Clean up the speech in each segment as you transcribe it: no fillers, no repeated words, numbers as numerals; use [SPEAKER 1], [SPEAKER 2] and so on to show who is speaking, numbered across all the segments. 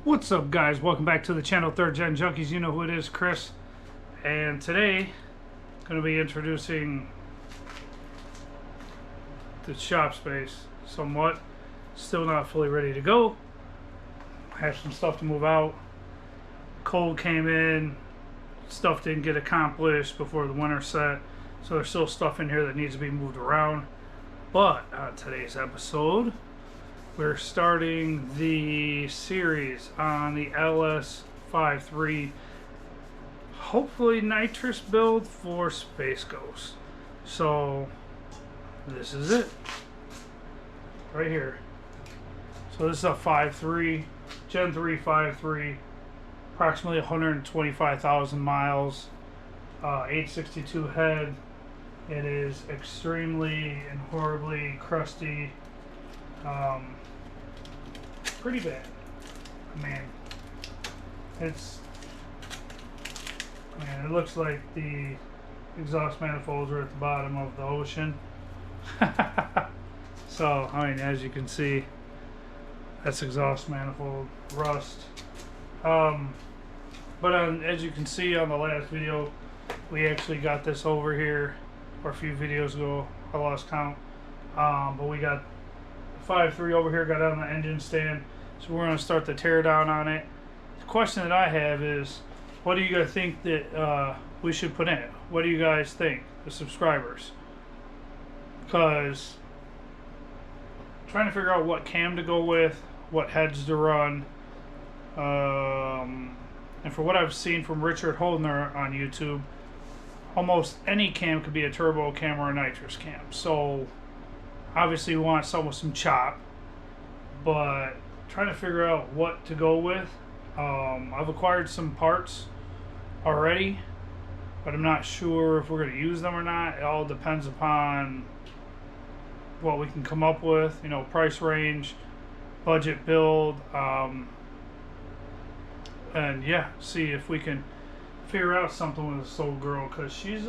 [SPEAKER 1] What's up, guys? Welcome back to the channel, Third Gen Junkies. You know who it is, Chris. And today, I'm going to be introducing the shop space somewhat. Still not fully ready to go. Have some stuff to move out. Cold came in. Stuff didn't get accomplished before the winter set. So there's still stuff in here that needs to be moved around. But on today's episode, we're starting the series on the LS53, hopefully nitrous build for Spaceghost. So this is it right here. So this is a 5.3 Gen 3 5.3, approximately 125,000 miles, 862 head. It is extremely and horribly crusty. Pretty bad. Man, it looks like the exhaust manifolds are at the bottom of the ocean. So, I mean, as you can see, that's exhaust manifold rust. But as you can see on the last video, we actually got this over here, or a few videos ago, I lost count. But we got 5.3 over here, got on the engine stand, so we're going to start the tear down on it. The question that I have is, what do you guys think that we should put in it? What do you guys think, the subscribers? Because trying to figure out what cam to go with, what heads to run, and for what I've seen from Richard Holdner on YouTube, almost any cam could be a turbo cam or a nitrous cam. So obviously we want something with some chop, but trying to figure out what to go with. I've acquired some parts already, but I'm not sure if we're going to use them or not. It all depends upon what we can come up with, you know, price range, budget build, and yeah, see if we can figure out something with this old girl, because she's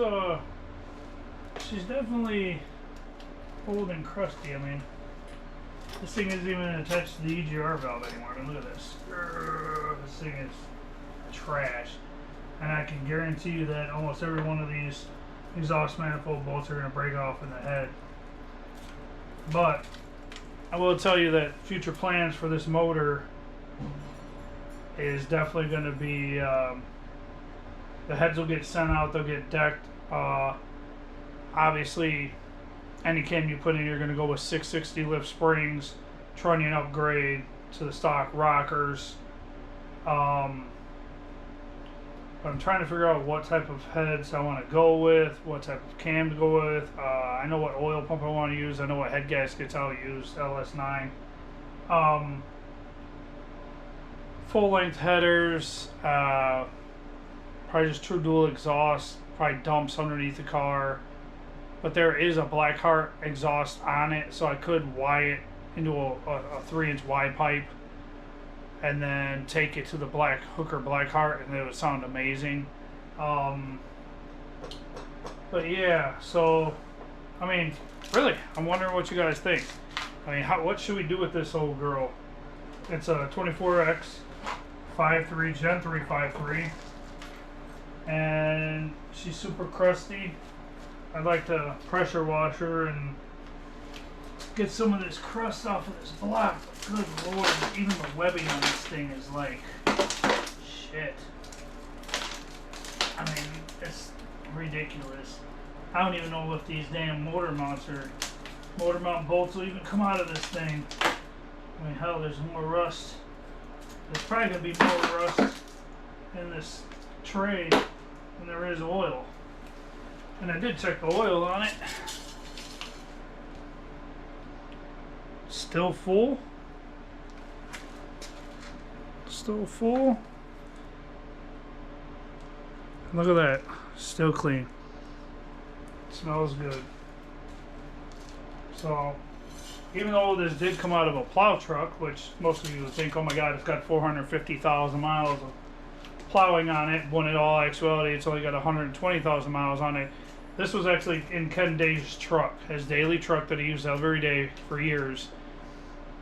[SPEAKER 1] definitely old and crusty. I mean, this thing isn't even attached to the EGR valve anymore. I mean, look at this. This thing is trash. And I can guarantee you that almost every one of these exhaust manifold bolts are going to break off in the head. But I will tell you that future plans for this motor is definitely going to be, the heads will get sent out, they'll get decked. Obviously, any cam you put in, you're going to go with 660 lift springs, trunnion upgrade to the stock rockers. But I'm trying to figure out what type of heads I want to go with, what type of cam to go with. I know what oil pump I want to use. I know what head gaskets I'll use, LS9. Full length headers, probably just true dual exhaust, probably dumps underneath the car. But there is a Blackheart exhaust on it, so I could wire it into a 3-inch Y pipe and then take it to the Hooker Blackheart, and it would sound amazing. But yeah, so I mean, really, I'm wondering what you guys think. I mean, what should we do with this old girl? It's a 24X 5.3 Gen 3 5.3, and she's super crusty. I'd like to pressure wash her and get some of this crust off of this block. Good lord, even the webbing on this thing is like shit. I mean, it's ridiculous. I don't even know if these damn motor mount bolts will even come out of this thing. I mean, hell, there's more rust. There's probably going to be more rust in this tray than there is oil. And I did check the oil on it. Still full. Still full. Look at that. Still clean. Smells good. So, even though this did come out of a plow truck, which most of you would think, oh my god, it's got 450,000 miles of plowing on it, when in all actuality it's only got 120,000 miles on it. This was actually in Ken Day's truck, his daily truck that he used every day for years.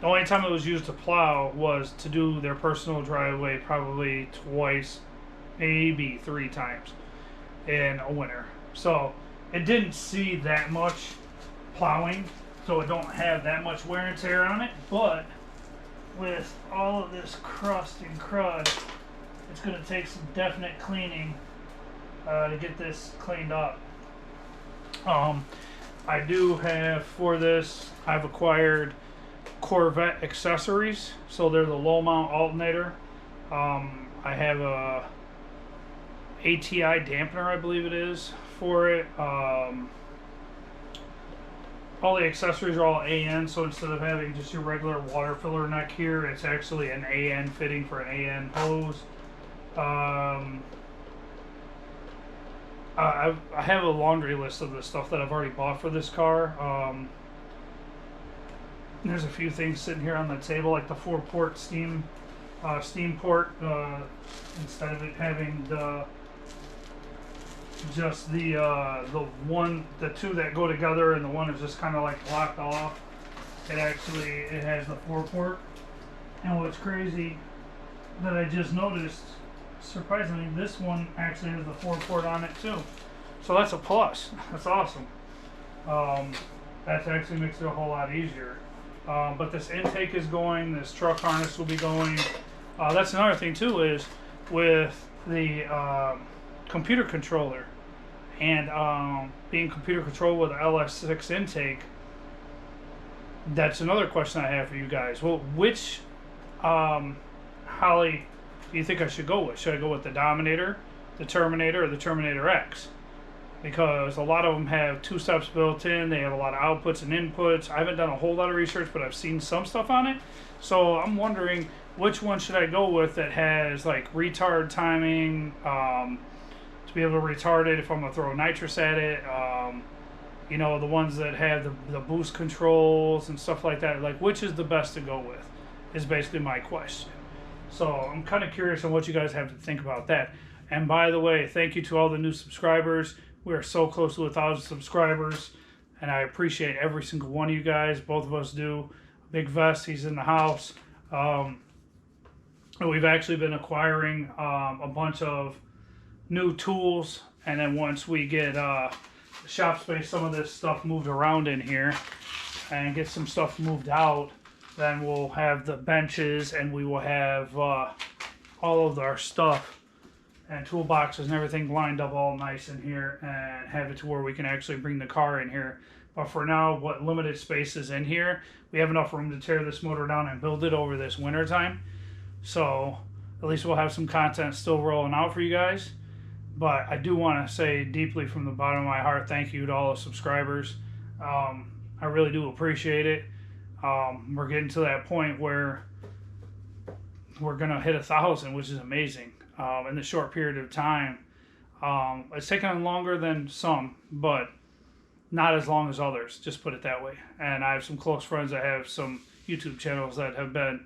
[SPEAKER 1] The only time it was used to plow was to do their personal driveway probably twice, maybe 3 times in a winter. So it didn't see that much plowing, so it don't have that much wear and tear on it, but with all of this crust and crud, it's going to take some definite cleaning to get this cleaned up. I do have, for this, I've acquired Corvette accessories, so they're the low mount alternator. I have a ATI dampener, I believe it is, for it. All the accessories are all AN, so instead of having just your regular water filler neck here, it's actually an AN fitting for an AN hose. I have a laundry list of the stuff that I've already bought for this car. There's a few things sitting here on the table, like the 4-port steam port. Instead of it having just the two that go together, and the one is just kind of like locked off. It has the 4-port. And what's crazy that I just noticed, surprisingly, this one actually has the 4-port on it too. So that's a plus. That's awesome. That actually makes it a whole lot easier. But this intake is going. This truck harness will be going. That's another thing too, is with the computer controller and being computer controlled with the LS6 intake. That's another question I have for you guys. Well, which Holley do you think I should go with? Should I go with the Dominator, the Terminator, or the Terminator X? Because a lot of them have 2 steps built in. They have a lot of outputs and inputs. I haven't done a whole lot of research, but I've seen some stuff on it. So I'm wondering, which one should I go with that has like retard timing, to be able to retard it if I'm going to throw nitrous at it. You know, the ones that have the boost controls and stuff like that. Like, which is the best to go with is basically my question. So I'm kind of curious on what you guys have to think about that. And by the way, thank you to all the new subscribers. We are so close to 1,000 subscribers, and I appreciate every single one of you guys. Both of us do. Big Vest, he's in the house. We've actually been acquiring a bunch of new tools, and then once we get shop space, some of this stuff moved around in here, and get some stuff moved out, then we'll have the benches, and we will have all of our stuff and toolboxes and everything lined up all nice in here, and have it to where we can actually bring the car in here. But for now, what limited space is in here, we have enough room to tear this motor down and build it over this winter time. So at least we'll have some content still rolling out for you guys. But I do want to say deeply from the bottom of my heart, thank you to all the subscribers. I really do appreciate it. We're getting to that point where we're gonna hit 1,000, which is amazing. In the short period of time. It's taken longer than some, but not as long as others, just put it that way. And I have some close friends that have some YouTube channels that have been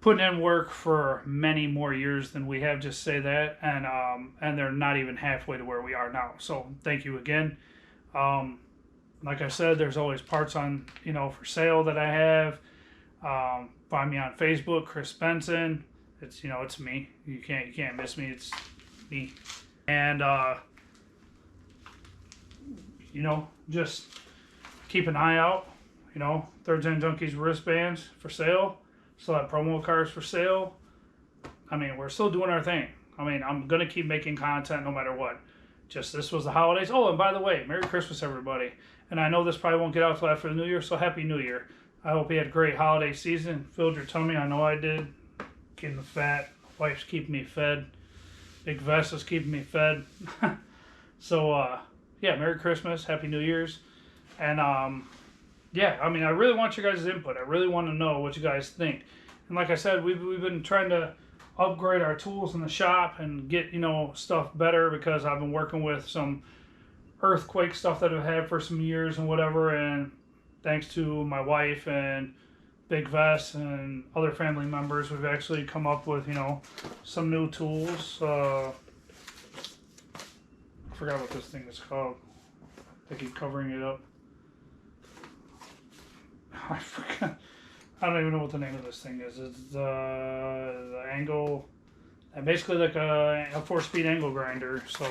[SPEAKER 1] putting in work for many more years than we have, just say that, and they're not even halfway to where we are now. So thank you again. Like I said, there's always parts on, for sale that I have. Find me on Facebook, Chris Benson. It's, it's me. You can't miss me. It's me. And, just keep an eye out. Third Gen Junkies wristbands for sale. Still have promo cards for sale. I mean, we're still doing our thing. I mean, I'm going to keep making content no matter what. Just this was the holidays. Oh, and by the way, Merry Christmas, everybody. And I know this probably won't get out till after the New Year, so Happy New Year. I hope you had a great holiday season. Filled your tummy. I know I did. Getting fat. Wife's keeping me fed. Big Vest is keeping me fed. So, yeah, Merry Christmas. Happy New Year's. And, yeah, I mean, I really want your guys' input. I really want to know what you guys think. And like I said, we've been trying to upgrade our tools in the shop and get, you know, stuff better, because I've been working with some earthquake stuff that I've had for some years and whatever, and thanks to my wife and Big Vest and other family members, we've actually come up with, you know, some new tools. I forgot what this thing is called. I keep covering it up. I forgot. I don't even know what the name of this thing is. It's the angle, basically like a 4-speed angle grinder. So,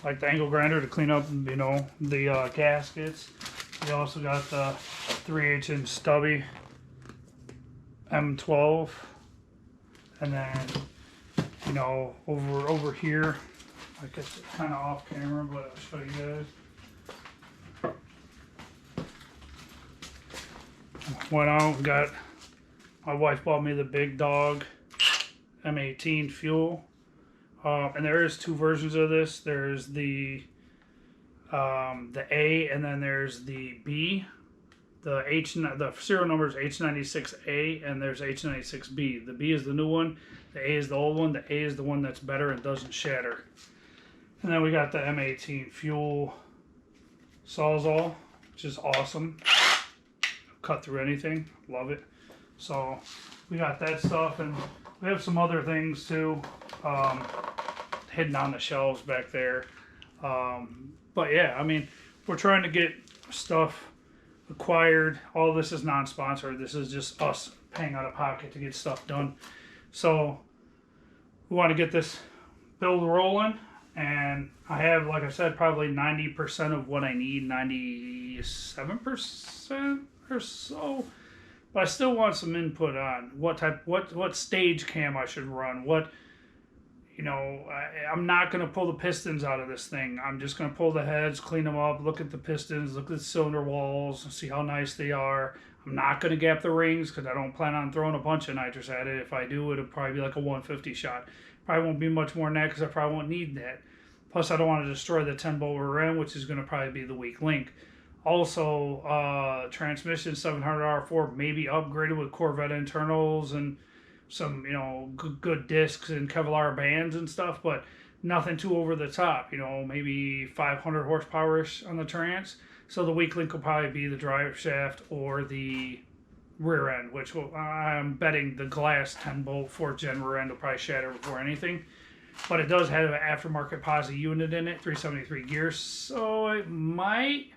[SPEAKER 1] like the angle grinder to clean up, you know, the gaskets. We also got the 3/8 inch stubby M12, and then, you know, over here, I guess it's kind of off camera, but I'll show you guys. Went out, got, my wife bought me the Big Dog M18 fuel, and there is 2 versions of this. There's the A, and then there's the B. The serial number is H96A, and there's H96B. The B is the new one, the A is the old one. The A is the one that's better and doesn't shatter. And then we got the M18 fuel Sawzall, which is awesome. Cut through anything, love it. So we got that stuff, and we have some other things too, hidden on the shelves back there. But yeah, I mean, we're trying to get stuff acquired. All this is non-sponsored. This is just us paying out of pocket to get stuff done. So we want to get this build rolling, and I have, like I said, probably 90% of what I need, 97% or so. But I still want some input on what stage cam I should run. What, you know, I'm not going to pull the pistons out of this thing. I'm just going to pull the heads, clean them up, look at the pistons, look at the cylinder walls, see how nice they are. I'm not going to gap the rings because I don't plan on throwing a bunch of nitrous at it. If I do, it'll probably be like a 150 shot. Probably won't be much more than that because I probably won't need that. Plus, I don't want to destroy the 10-bolt rear end, which is going to probably be the weak link. Also, transmission 700R4, maybe upgraded with Corvette internals and some, you know, good discs and Kevlar bands and stuff, but nothing too over the top. You know, maybe 500 horsepower-ish on the trans. So the weak link will probably be the drive shaft or the rear end, which I'm betting the glass 10-bolt 4th gen rear end will probably shatter before anything. But it does have an aftermarket posi unit in it, 373 gears, so it might,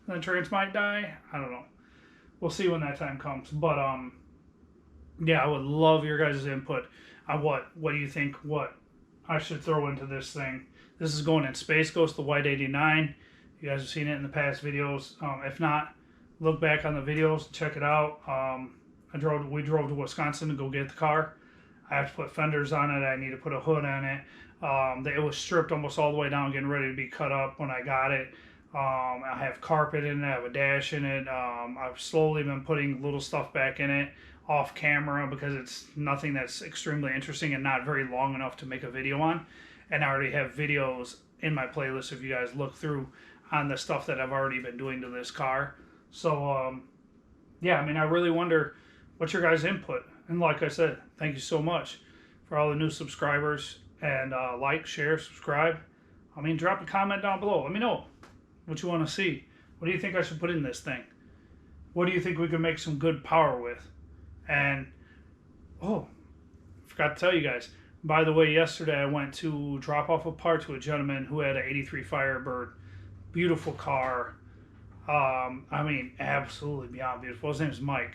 [SPEAKER 1] the trans might die. I don't know. We'll see when that time comes. But yeah, I would love your guys' input on what do you think, what I should throw into this thing. This is going in Spaceghost, the White 89. You guys have seen it in the past videos. If not, look back on the videos, check it out. We drove to Wisconsin to go get the car. I have to put fenders on it. I need to put a hood on it. It was stripped almost all the way down, getting ready to be cut up when I got it. I have carpet in it. I have a dash in it. I've slowly been putting little stuff back in it off camera because it's nothing that's extremely interesting and not very long enough to make a video on. And I already have videos in my playlist if you guys look through on the stuff that I've already been doing to this car. So, yeah, I mean, I really wonder what's your guys' input. And like I said, thank you so much for all the new subscribers. And like, share, subscribe. I mean, drop a comment down below. Let me know what you want to see. What do you think I should put in this thing? What do you think we can make some good power with? And, oh, I forgot to tell you guys. By the way, yesterday I went to drop off a part to a gentleman who had an 83 Firebird. Beautiful car. I mean, absolutely beyond beautiful. His name is Mike.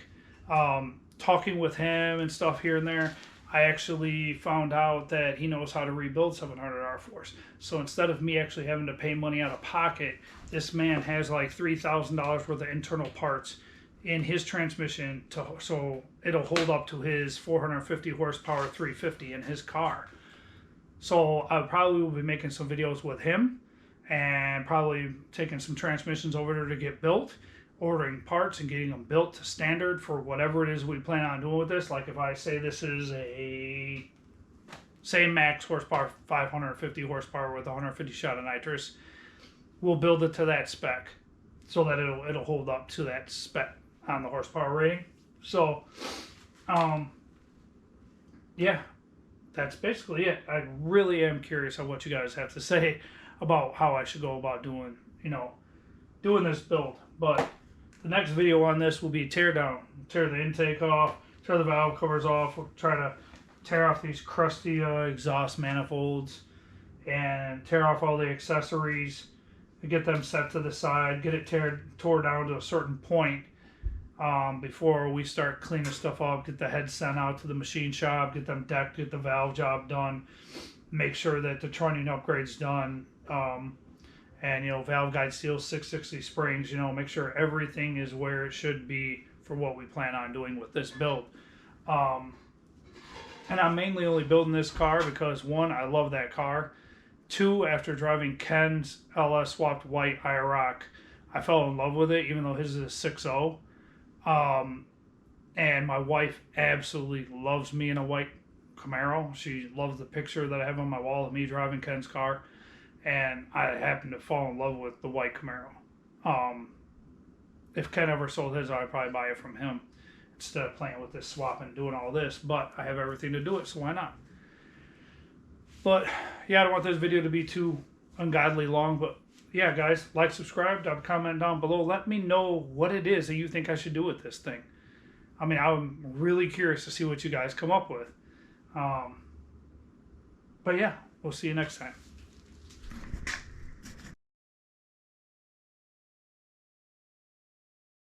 [SPEAKER 1] Talking with him and stuff here and there, I actually found out that he knows how to rebuild 700 R4s. So instead of me actually having to pay money out of pocket, this man has like $3,000 worth of internal parts in his transmission so it'll hold up to his 450 horsepower 350 in his car. So I probably will be making some videos with him and probably taking some transmissions over there to get built, ordering parts and getting them built to standard for whatever it is we plan on doing with this. Like if I say this is a, say max horsepower 550 horsepower with 150 shot of nitrous, we'll build it to that spec so that it'll hold up to that spec on the horsepower rating. So yeah, that's basically it. I really am curious on what you guys have to say about how I should go about doing, doing this build. But the next video on this will be tear down. Tear the intake off, tear the valve covers off, we'll try to tear off these crusty exhaust manifolds and tear off all the accessories and get them set to the side, get it tore down to a certain point before we start cleaning stuff up, get the heads sent out to the machine shop, get them decked, get the valve job done, make sure that the trunnion upgrade's done, and valve guide seal 660 springs, make sure everything is where it should be for what we plan on doing with this build. And I'm mainly only building this car because, one, I love that car. Two, after driving Ken's LS swapped white Iroc, I fell in love with it, even though his is a 6.0. And my wife absolutely loves me in a white Camaro. She loves the picture that I have on my wall of me driving Ken's car. And I happen to fall in love with the white Camaro. If Ken ever sold his, I'd probably buy it from him instead of playing with this swap and doing all this. But I have everything to do it, so why not? But yeah, I don't want this video to be too ungodly long. But yeah, guys, like, subscribe, drop a comment down below. Let me know what it is that you think I should do with this thing. I mean, I'm really curious to see what you guys come up with. But yeah, we'll see you next time.